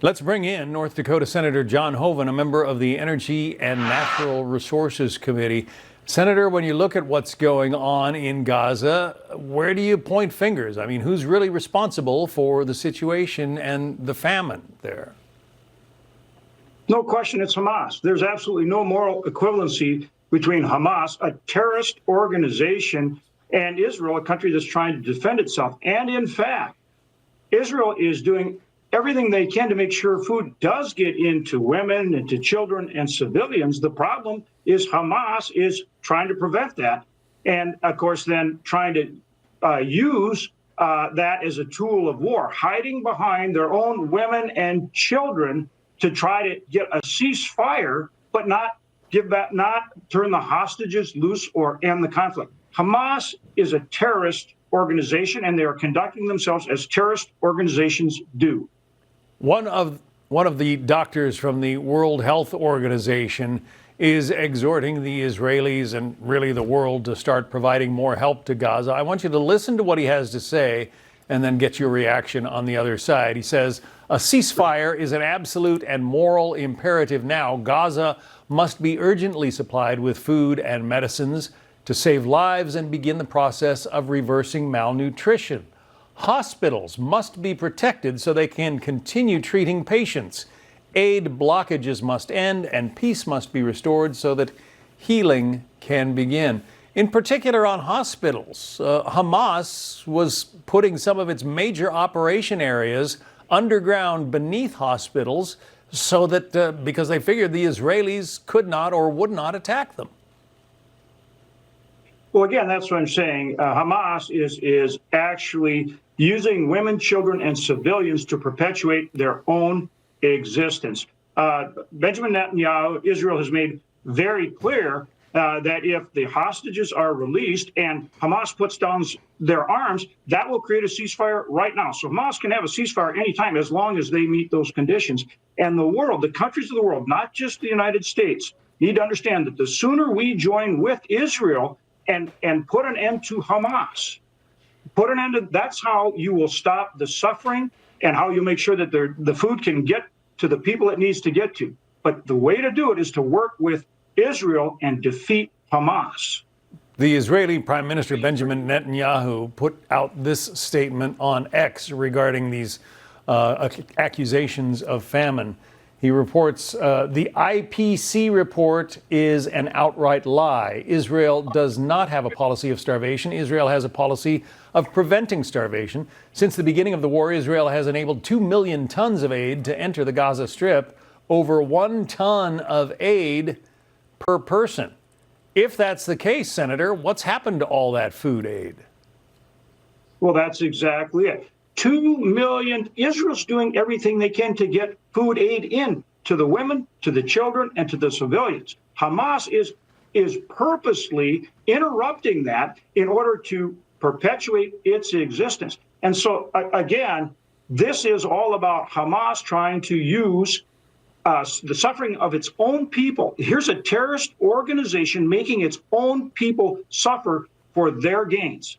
Let's bring in North Dakota Senator Jon Hoeven, a member of the Energy and Natural Resources Committee. Senator, when you look at what's going on in Gaza, where do you point fingers? I mean, who's really responsible for the situation and the famine there? No question, it's Hamas. There's absolutely no moral equivalency between Hamas, a terrorist organization, and Israel, a country that's trying to defend itself. And in fact, Israel is doing everything they can to make sure food does get into women, into children and civilians. The problem is Hamas is trying to prevent that. And of course, then trying to use that as a tool of war, hiding behind their own women and children to try to get a ceasefire, but not turn the hostages loose or end the conflict. Hamas is a terrorist organization, and they are conducting themselves as terrorist organizations do. One of the doctors from the World Health Organization is exhorting the Israelis and really the world to start providing more help to Gaza. I want you to listen to what he has to say and then get your reaction on the other side. He says, a ceasefire is an absolute and moral imperative now. Gaza must be urgently supplied with food and medicines to save lives and begin the process of reversing malnutrition. Hospitals must be protected so they can continue treating patients. Aid blockages must end and peace must be restored so that healing can begin. In particular on hospitals, Hamas was putting some of its major operation areas underground beneath hospitals so that because they figured the Israelis could not or would not attack them. Well, again, that's what I'm saying. Hamas is actually using women, children, and civilians to perpetuate their own existence. Benjamin Netanyahu, Israel has made very clear that if the hostages are released and Hamas puts down their arms, that will create a ceasefire right now. So Hamas can have a ceasefire anytime as long as they meet those conditions. And the world, the countries of the world, not just the United States, need to understand that the sooner we join with Israel and put an end to Hamas, that's how you will stop the suffering and how you make sure that the food can get to the people it needs to get to. But the way to do it is to work with Israel and defeat Hamas. The Israeli Prime Minister Benjamin Netanyahu put out this statement on X regarding these accusations of famine. He reports the IPC report is an outright lie. Israel does not have a policy of starvation. Israel has a policy of preventing starvation. Since the beginning of the war, Israel has enabled 2 million tons of aid to enter the Gaza Strip, over 1 ton of aid per person. If that's the case, Senator, what's happened to all that food aid? Well, that's exactly it. 2 million. Israel's doing everything they can to get food aid in to the women, to the children, and to the civilians. Hamas is purposely interrupting that in order to perpetuate its existence. And so, again, this is all about Hamas trying to use the suffering of its own people. Here's a terrorist organization making its own people suffer for their gains.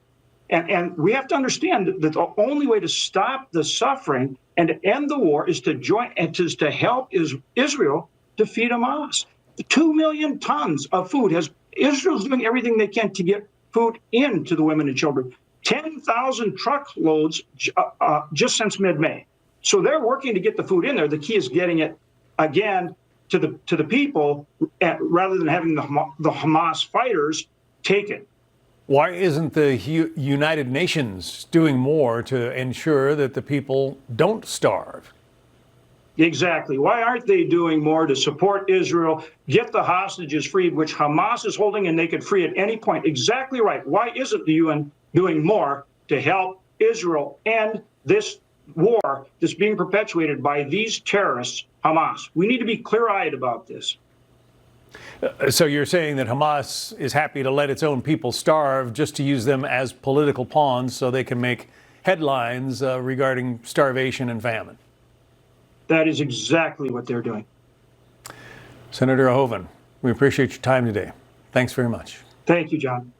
And we have to understand that the only way to stop the suffering and to end the war is to join and to help Israel defeat Hamas. 2 million tons of food Israel's doing everything they can to get food into the women and children. 10,000 truckloads just since mid-May. So they're working to get the food in there. The key is getting it again to the people rather than having the Hamas fighters take it. Why isn't the United Nations doing more to ensure that the people don't starve? Exactly. Why aren't they doing more to support Israel, get the hostages freed, which Hamas is holding, and they could free at any point? Exactly right. Why isn't the UN doing more to help Israel end this war that's being perpetuated by these terrorists, Hamas? We need to be clear-eyed about this. So you're saying that Hamas is happy to let its own people starve just to use them as political pawns so they can make headlines regarding starvation and famine? That is exactly what they're doing. Senator Hoeven, we appreciate your time today. Thanks very much. Thank you, John.